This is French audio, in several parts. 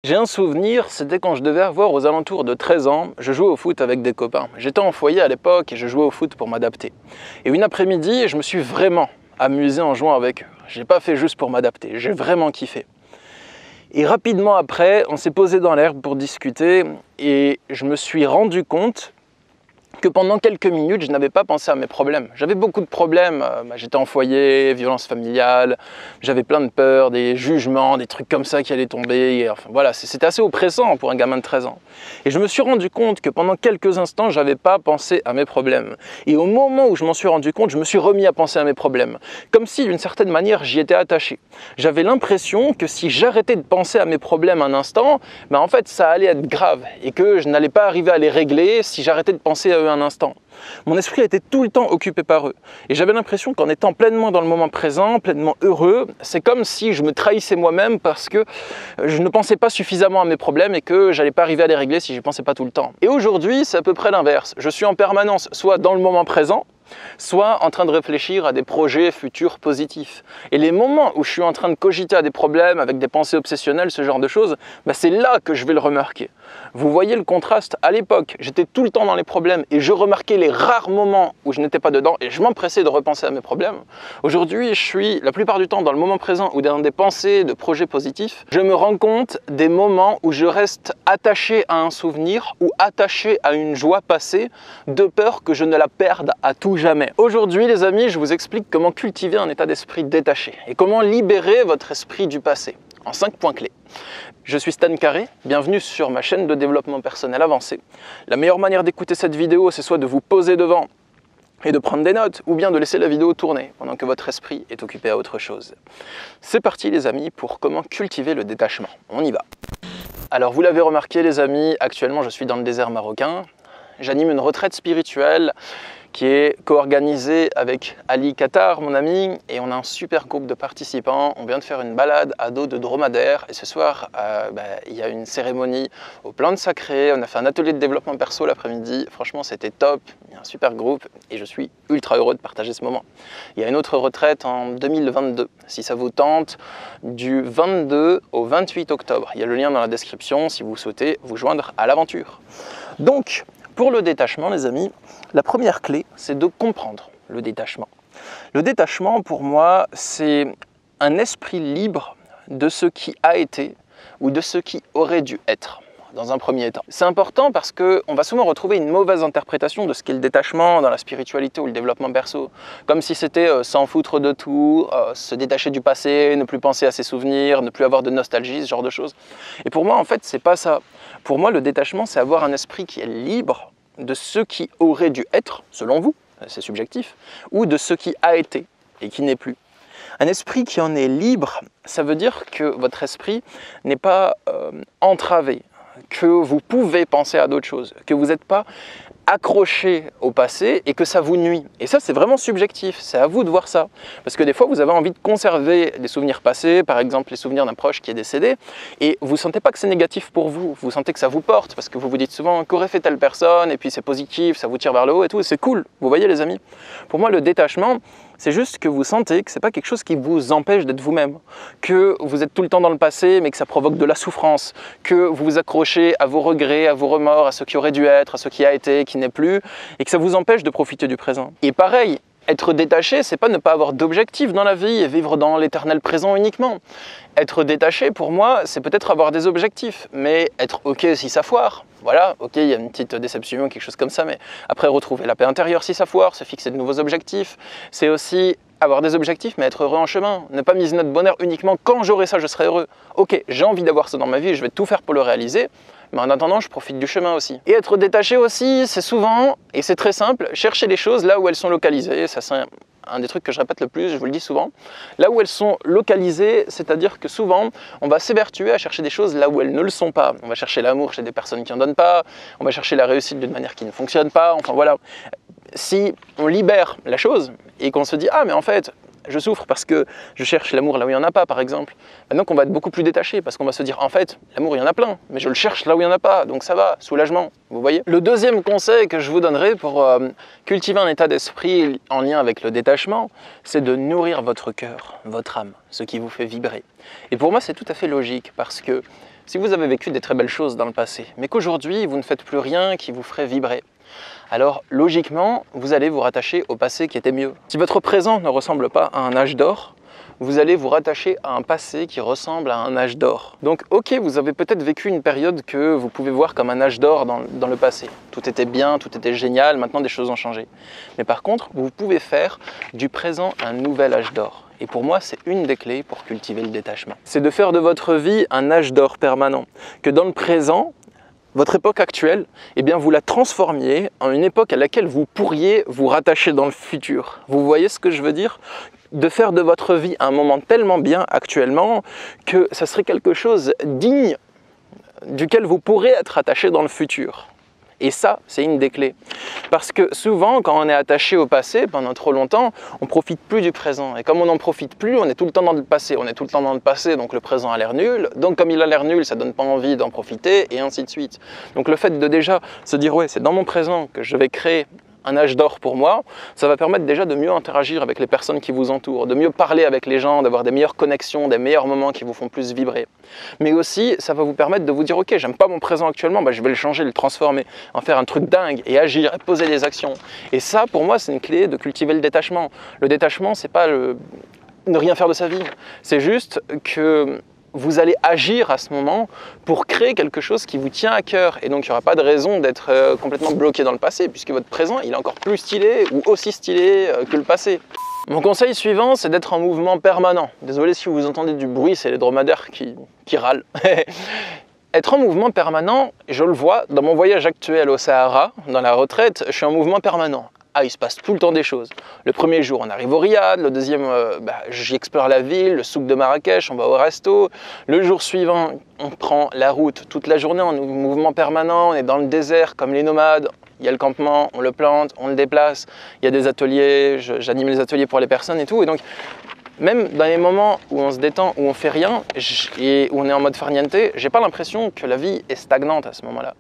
J'ai un souvenir, c'était quand je devais avoir aux alentours de 13 ans, je jouais au foot avec des copains. J'étais en foyer à l'époque et je jouais au foot pour m'adapter. Et une après-midi, je me suis vraiment amusé en jouant avec eux. Je l'ai pas fait juste pour m'adapter, j'ai vraiment kiffé. Et rapidement après, on s'est posé dans l'herbe pour discuter et je me suis rendu compte que pendant quelques minutes, je n'avais pas pensé à mes problèmes. J'avais beaucoup de problèmes, j'étais en foyer, violence familiale, j'avais plein de peurs, des jugements, des trucs comme ça qui allaient tomber. Et enfin, voilà, c'était assez oppressant pour un gamin de 13 ans. Et je me suis rendu compte que pendant quelques instants, je n'avais pas pensé à mes problèmes. Et au moment où je m'en suis rendu compte, je me suis remis à penser à mes problèmes. Comme si, d'une certaine manière, j'y étais attaché. J'avais l'impression que si j'arrêtais de penser à mes problèmes un instant, en fait, ça allait être grave et que je n'allais pas arriver à les régler si j'arrêtais de penser à eux un instant. Mon esprit était tout le temps occupé par eux. Et j'avais l'impression qu'en étant pleinement dans le moment présent, pleinement heureux, c'est comme si je me trahissais moi-même parce que je ne pensais pas suffisamment à mes problèmes et que j'allais pas arriver à les régler si j'y pensais pas tout le temps. Et aujourd'hui, c'est à peu près l'inverse. Je suis en permanence soit dans le moment présent, soit en train de réfléchir à des projets futurs positifs. Et les moments où je suis en train de cogiter à des problèmes avec des pensées obsessionnelles, ce genre de choses, c'est là que je vais le remarquer. Vous voyez le contraste? À l'époque, j'étais tout le temps dans les problèmes et je remarquais les rares moments où je n'étais pas dedans et je m'empressais de repenser à mes problèmes. Aujourd'hui, je suis la plupart du temps dans le moment présent ou dans des pensées de projets positifs. Je me rends compte des moments où je reste attaché à un souvenir ou attaché à une joie passée de peur que je ne la perde à tout jamais. Aujourd'hui, les amis, je vous explique comment cultiver un état d'esprit détaché et comment libérer votre esprit du passé en 5 points clés. Je suis Stan Carré, bienvenue sur ma chaîne de développement personnel avancé. La meilleure manière d'écouter cette vidéo, c'est soit de vous poser devant et de prendre des notes, ou bien de laisser la vidéo tourner pendant que votre esprit est occupé à autre chose. C'est parti les amis pour comment cultiver le détachement. On y va. Alors vous l'avez remarqué les amis, actuellement je suis dans le désert marocain. J'anime une retraite spirituelle qui est co-organisée avec Ali Qatar, mon ami, et on a un super groupe de participants. On vient de faire une balade à dos de dromadaire et ce soir, il y a une cérémonie aux plantes sacrées. On a fait un atelier de développement perso l'après-midi. Franchement, c'était top. Il y a un super groupe et je suis ultra heureux de partager ce moment. Il y a une autre retraite en 2022, si ça vous tente, du 22 au 28 octobre. Il y a le lien dans la description si vous souhaitez vous joindre à l'aventure. Donc, pour le détachement, les amis, la première clé, c'est de comprendre le détachement. Le détachement, pour moi, c'est un esprit libre de ce qui a été ou de ce qui aurait dû être, dans un premier temps. C'est important parce qu'on va souvent retrouver une mauvaise interprétation de ce qu'est le détachement dans la spiritualité ou le développement perso. Comme si c'était s'en foutre de tout, se détacher du passé, ne plus penser à ses souvenirs, ne plus avoir de nostalgie, ce genre de choses. Et pour moi, en fait, c'est pas ça. Pour moi, le détachement, c'est avoir un esprit qui est libre de ce qui aurait dû être, selon vous, c'est subjectif, ou de ce qui a été et qui n'est plus. Un esprit qui en est libre, ça veut dire que votre esprit n'est pas entravé, que vous pouvez penser à d'autres choses, que vous n'êtes pas accroché au passé et que ça vous nuit. Et ça, c'est vraiment subjectif, c'est à vous de voir ça. Parce que des fois, vous avez envie de conserver des souvenirs passés, par exemple les souvenirs d'un proche qui est décédé, et vous ne sentez pas que c'est négatif pour vous, vous sentez que ça vous porte, parce que vous vous dites souvent qu'aurait fait telle personne, et puis c'est positif, ça vous tire vers le haut et tout, et c'est cool, vous voyez les amis. Pour moi, le détachement, c'est juste que vous sentez que ce n'est pas quelque chose qui vous empêche d'être vous-même, que vous êtes tout le temps dans le passé, mais que ça provoque de la souffrance, que vous vous accrochez à vos regrets, à vos remords, à ce qui aurait dû être, à ce qui a été, qui n'est plus, et que ça vous empêche de profiter du présent. Et pareil, être détaché, c'est pas ne pas avoir d'objectif dans la vie et vivre dans l'éternel présent uniquement. Être détaché, pour moi, c'est peut-être avoir des objectifs, mais être OK si ça foire. Voilà, OK, il y a une petite déception, quelque chose comme ça, mais après retrouver la paix intérieure si ça foire, se fixer de nouveaux objectifs. C'est aussi avoir des objectifs, mais être heureux en chemin. Ne pas miser notre bonheur uniquement quand j'aurai ça, je serai heureux. OK, j'ai envie d'avoir ça dans ma vie, je vais tout faire pour le réaliser, mais en attendant, je profite du chemin aussi. Et être détaché aussi, c'est souvent, et c'est très simple, chercher les choses là où elles sont localisées. Ça, c'est un des trucs que je répète le plus, je vous le dis souvent. Là où elles sont localisées, c'est-à-dire que souvent, on va s'évertuer à chercher des choses là où elles ne le sont pas. On va chercher l'amour chez des personnes qui n'en donnent pas, on va chercher la réussite d'une manière qui ne fonctionne pas, enfin voilà. Si on libère la chose et qu'on se dit « Ah, mais en fait, je souffre parce que je cherche l'amour là où il n'y en a pas, par exemple. » Donc on va être beaucoup plus détaché parce qu'on va se dire « En fait, l'amour, il y en a plein, mais je le cherche là où il n'y en a pas, donc ça va, soulagement. » Vous voyez? Le deuxième conseil que je vous donnerai pour cultiver un état d'esprit en lien avec le détachement, c'est de nourrir votre cœur, votre âme, ce qui vous fait vibrer. Et pour moi, c'est tout à fait logique parce que Si vous avez vécu des très belles choses dans le passé, mais qu'aujourd'hui vous ne faites plus rien qui vous ferait vibrer, alors logiquement, vous allez vous rattacher au passé qui était mieux. Si votre présent ne ressemble pas à un âge d'or, vous allez vous rattacher à un passé qui ressemble à un âge d'or. Donc ok, vous avez peut-être vécu une période que vous pouvez voir comme un âge d'or dans le passé. Tout était bien, tout était génial, maintenant des choses ont changé. Mais par contre, vous pouvez faire du présent un nouvel âge d'or. Et pour moi, c'est une des clés pour cultiver le détachement. C'est de faire de votre vie un âge d'or permanent. Que dans le présent, votre époque actuelle, eh bien vous la transformiez en une époque à laquelle vous pourriez vous rattacher dans le futur. Vous voyez ce que je veux dire ? De faire de votre vie un moment tellement bien actuellement que ça serait quelque chose digne duquel vous pourrez être attaché dans le futur. Et ça, c'est une des clés. Parce que souvent, quand on est attaché au passé pendant trop longtemps, on ne profite plus du présent. Et comme on n'en profite plus, on est tout le temps dans le passé. On est tout le temps dans le passé, donc le présent a l'air nul. Donc comme il a l'air nul, ça ne donne pas envie d'en profiter, et ainsi de suite. Donc le fait de déjà se dire « ouais, c'est dans mon présent que je vais créer un âge d'or pour moi », ça va permettre déjà de mieux interagir avec les personnes qui vous entourent, de mieux parler avec les gens, d'avoir des meilleures connexions, des meilleurs moments qui vous font plus vibrer. Mais aussi, ça va vous permettre de vous dire « ok, j'aime pas mon présent actuellement, je vais le changer, le transformer, en faire un truc dingue et agir et poser des actions ». Et ça, pour moi, c'est une clé de cultiver le détachement. Le détachement, c'est pas ne rien faire de sa vie, c'est juste que vous allez agir à ce moment pour créer quelque chose qui vous tient à cœur. Et donc, il n'y aura pas de raison d'être complètement bloqué dans le passé, puisque votre présent, il est encore plus stylé ou aussi stylé que le passé. Mon conseil suivant, c'est d'être en mouvement permanent. Désolé si vous entendez du bruit, c'est les dromadaires qui râlent. Être en mouvement permanent, je le vois dans mon voyage actuel au Sahara, dans la retraite, je suis en mouvement permanent. Ah, il se passe tout le temps des choses. Le premier jour, on arrive au Riyad. Le deuxième, j'explore la ville, le souk de Marrakech, on va au resto. Le jour suivant, on prend la route toute la journée en mouvement permanent. On est dans le désert comme les nomades. Il y a le campement, on le plante, on le déplace. Il y a des ateliers, j'anime les ateliers pour les personnes et tout. Et donc, même dans les moments où on se détend, où on fait rien et où on est en mode farniente, j'ai pas l'impression que la vie est stagnante à ce moment-là.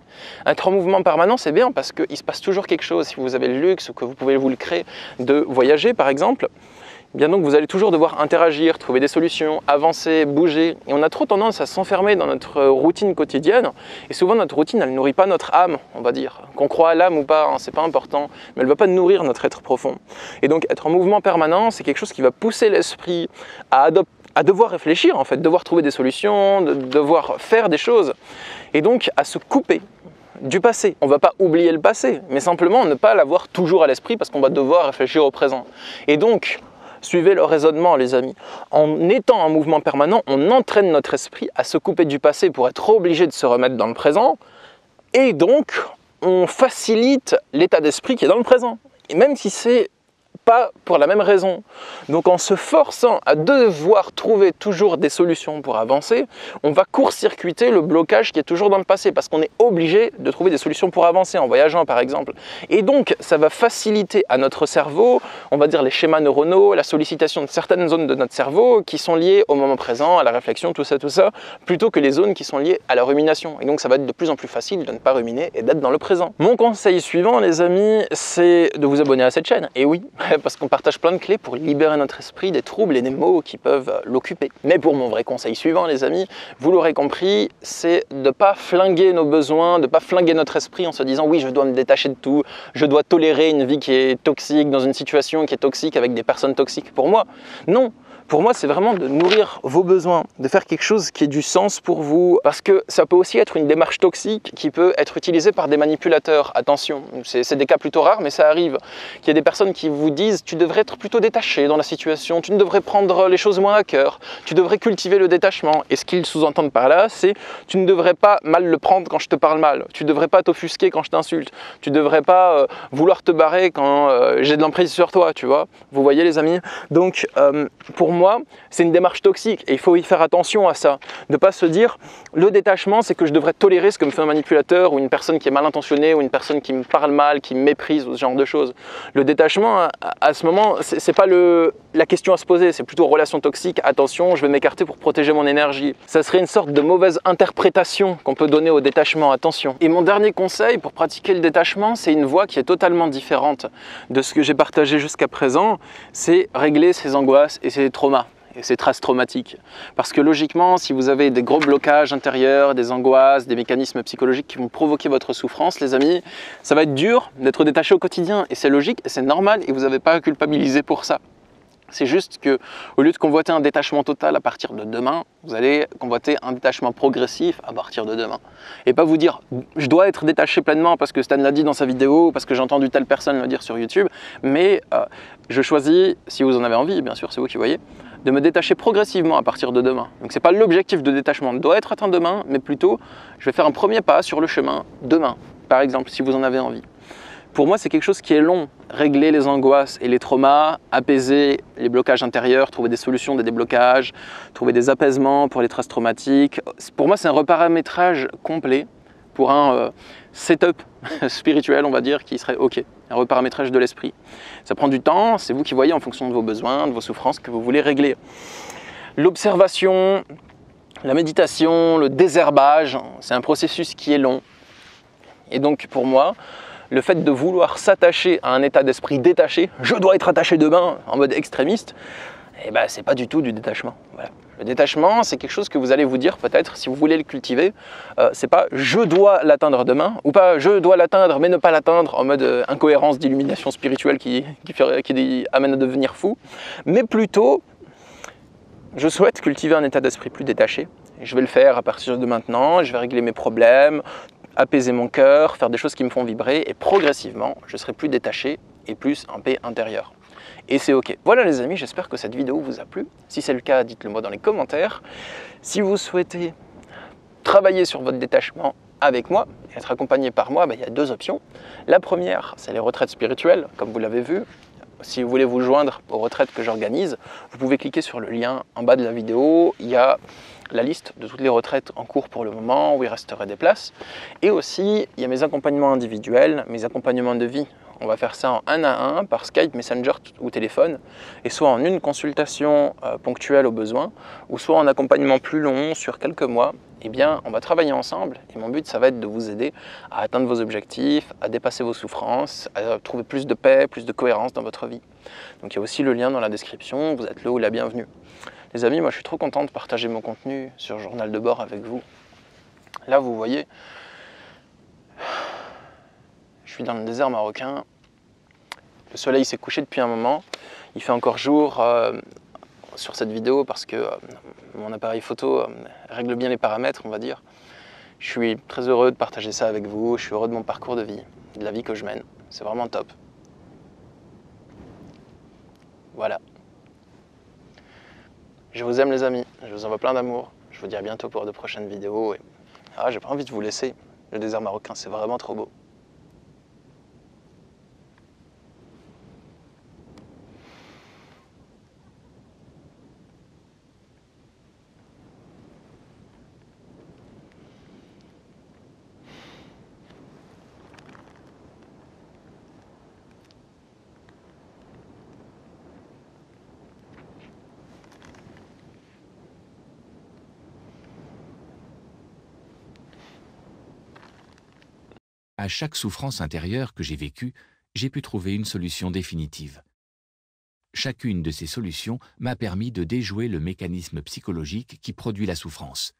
Être en mouvement permanent, c'est bien parce qu'il se passe toujours quelque chose. Si vous avez le luxe ou que vous pouvez vous le créer de voyager par exemple, bien donc vous allez toujours devoir interagir, trouver des solutions, avancer, bouger. Et on a trop tendance à s'enfermer dans notre routine quotidienne. Et souvent notre routine, elle ne nourrit pas notre âme, on va dire. Qu'on croit à l'âme ou pas, c'est pas important, mais elle ne va pas nourrir notre être profond. Et donc être en mouvement permanent, c'est quelque chose qui va pousser l'esprit à devoir réfléchir en fait, devoir trouver des solutions, devoir faire des choses. Et donc à se couper du passé. On ne va pas oublier le passé, mais simplement ne pas l'avoir toujours à l'esprit parce qu'on va devoir réfléchir au présent. Et donc, suivez le raisonnement, les amis. En étant en mouvement permanent, on entraîne notre esprit à se couper du passé pour être obligé de se remettre dans le présent. Et donc, on facilite l'état d'esprit qui est dans le présent. Et même si c'est pas pour la même raison. Donc en se forçant à devoir trouver toujours des solutions pour avancer, on va court-circuiter le blocage qui est toujours dans le passé parce qu'on est obligé de trouver des solutions pour avancer en voyageant par exemple. Et donc ça va faciliter à notre cerveau, on va dire les schémas neuronaux, la sollicitation de certaines zones de notre cerveau qui sont liées au moment présent, à la réflexion, tout ça, plutôt que les zones qui sont liées à la rumination. Et donc ça va être de plus en plus facile de ne pas ruminer et d'être dans le présent. Mon conseil suivant les amis, c'est de vous abonner à cette chaîne. Et oui, parce qu'on partage plein de clés pour libérer notre esprit des troubles et des maux qui peuvent l'occuper. Mais pour mon vrai conseil suivant, les amis, vous l'aurez compris, c'est de ne pas flinguer nos besoins, de ne pas flinguer notre esprit en se disant « oui, je dois me détacher de tout, je dois tolérer une vie qui est toxique, dans une situation qui est toxique avec des personnes toxiques pour moi ». Non. Pour moi, c'est vraiment de nourrir vos besoins, de faire quelque chose qui ait du sens pour vous, parce que ça peut aussi être une démarche toxique qui peut être utilisée par des manipulateurs. Attention, c'est des cas plutôt rares, mais ça arrive. Il y a des personnes qui vous disent « tu devrais être plutôt détaché dans la situation, tu ne devrais prendre les choses moins à cœur, tu devrais cultiver le détachement ». Et ce qu'ils sous-entendent par là, c'est « tu ne devrais pas mal le prendre quand je te parle mal, tu ne devrais pas t'offusquer quand je t'insulte, tu ne devrais pas vouloir te barrer quand j'ai de l'emprise sur toi », tu vois. Vous voyez les amis? Donc, pour moi, c'est une démarche toxique et il faut y faire attention à ça. Ne pas se dire, le détachement, c'est que je devrais tolérer ce que me fait un manipulateur ou une personne qui est mal intentionnée ou une personne qui me parle mal, qui me méprise ou ce genre de choses. Le détachement, à ce moment, c'est pas la question à se poser, c'est plutôt relation toxique, attention, je vais m'écarter pour protéger mon énergie. Ça serait une sorte de mauvaise interprétation qu'on peut donner au détachement, attention. Et mon dernier conseil pour pratiquer le détachement, c'est une voie qui est totalement différente de ce que j'ai partagé jusqu'à présent, c'est régler ses angoisses et ses traumas. et c'est très traumatique. Parce que logiquement, si vous avez des gros blocages intérieurs, des angoisses, des mécanismes psychologiques qui vont provoquer votre souffrance, les amis, ça va être dur d'être détaché au quotidien. Et c'est logique, et c'est normal, et vous n'avez pas à culpabiliser pour ça. C'est juste que, au lieu de convoiter un détachement total à partir de demain, vous allez convoiter un détachement progressif à partir de demain. Et pas vous dire, je dois être détaché pleinement parce que Stan l'a dit dans sa vidéo, parce que j'ai entendu telle personne le dire sur YouTube, mais je choisis, si vous en avez envie, bien sûr, c'est vous qui voyez, de me détacher progressivement à partir de demain. Donc c'est pas l'objectif de détachement doit être atteint demain, mais plutôt, je vais faire un premier pas sur le chemin demain, par exemple, si vous en avez envie. Pour moi, c'est quelque chose qui est long. Régler les angoisses et les traumas, apaiser les blocages intérieurs, trouver des solutions, des déblocages, trouver des apaisements pour les traces traumatiques. Pour moi, c'est un reparamétrage complet pour un setup spirituel, on va dire, qui serait OK. Un reparamétrage de l'esprit. Ça prend du temps, c'est vous qui voyez en fonction de vos besoins, de vos souffrances que vous voulez régler. L'observation, la méditation, le désherbage, c'est un processus qui est long. Et donc, pour moi, le fait de vouloir s'attacher à un état d'esprit détaché, je dois être attaché demain en mode extrémiste, eh ben, c'est pas du tout du détachement. Voilà. Le détachement, c'est quelque chose que vous allez vous dire peut-être si vous voulez le cultiver. C'est pas je dois l'atteindre demain, ou pas je dois l'atteindre mais ne pas l'atteindre en mode incohérence d'illumination spirituelle qui amène à devenir fou, mais plutôt je souhaite cultiver un état d'esprit plus détaché. Je vais le faire à partir de maintenant, je vais régler mes problèmes, apaiser mon cœur, faire des choses qui me font vibrer et progressivement, je serai plus détaché et plus en paix intérieure. Et c'est OK. Voilà les amis, j'espère que cette vidéo vous a plu. Si c'est le cas, dites-le moi dans les commentaires. Si vous souhaitez travailler sur votre détachement avec moi, être accompagné par moi, il y a deux options. La première, c'est les retraites spirituelles, comme vous l'avez vu. Si vous voulez vous joindre aux retraites que j'organise, vous pouvez cliquer sur le lien en bas de la vidéo. Il y a la liste de toutes les retraites en cours pour le moment, où il resterait des places. Et aussi, il y a mes accompagnements individuels, mes accompagnements de vie. On va faire ça en 1 à 1 par Skype, Messenger ou téléphone, et soit en une consultation ponctuelle au besoin, ou soit en accompagnement plus long sur quelques mois. Eh bien, on va travailler ensemble et mon but, ça va être de vous aider à atteindre vos objectifs, à dépasser vos souffrances, à trouver plus de paix, plus de cohérence dans votre vie. Donc il y a aussi le lien dans la description, vous êtes le ou la bienvenue. Les amis, moi je suis trop content de partager mon contenu sur Journal de bord avec vous. Là, vous voyez, je suis dans le désert marocain. Le soleil s'est couché depuis un moment. Il fait encore jour sur cette vidéo parce que mon appareil photo règle bien les paramètres, on va dire. Je suis très heureux de partager ça avec vous. Je suis heureux de mon parcours de vie, de la vie que je mène. C'est vraiment top. Voilà. Je vous aime les amis. Je vous envoie plein d'amour. Je vous dis à bientôt pour de prochaines vidéos. Et... j'ai pas envie de vous laisser. Le désert marocain, c'est vraiment trop beau. À chaque souffrance intérieure que j'ai vécue, j'ai pu trouver une solution définitive. Chacune de ces solutions m'a permis de déjouer le mécanisme psychologique qui produit la souffrance,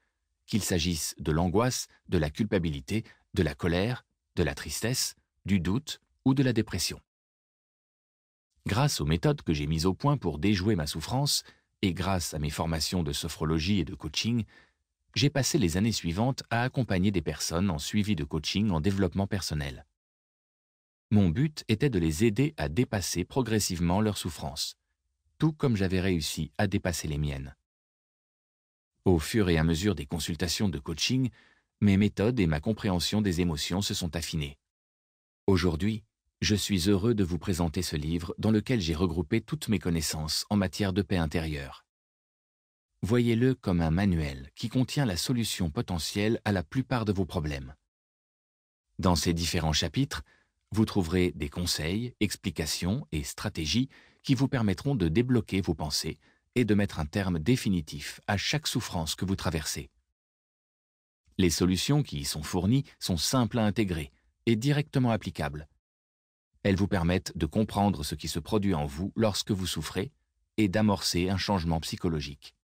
qu'il s'agisse de l'angoisse, de la culpabilité, de la colère, de la tristesse, du doute ou de la dépression. Grâce aux méthodes que j'ai mises au point pour déjouer ma souffrance et grâce à mes formations de sophrologie et de coaching, j'ai passé les années suivantes à accompagner des personnes en suivi de coaching en développement personnel. Mon but était de les aider à dépasser progressivement leurs souffrances, tout comme j'avais réussi à dépasser les miennes. Au fur et à mesure des consultations de coaching, mes méthodes et ma compréhension des émotions se sont affinées. Aujourd'hui, je suis heureux de vous présenter ce livre dans lequel j'ai regroupé toutes mes connaissances en matière de paix intérieure. Voyez-le comme un manuel qui contient la solution potentielle à la plupart de vos problèmes. Dans ces différents chapitres, vous trouverez des conseils, explications et stratégies qui vous permettront de débloquer vos pensées et de mettre un terme définitif à chaque souffrance que vous traversez. Les solutions qui y sont fournies sont simples à intégrer et directement applicables. Elles vous permettent de comprendre ce qui se produit en vous lorsque vous souffrez et d'amorcer un changement psychologique.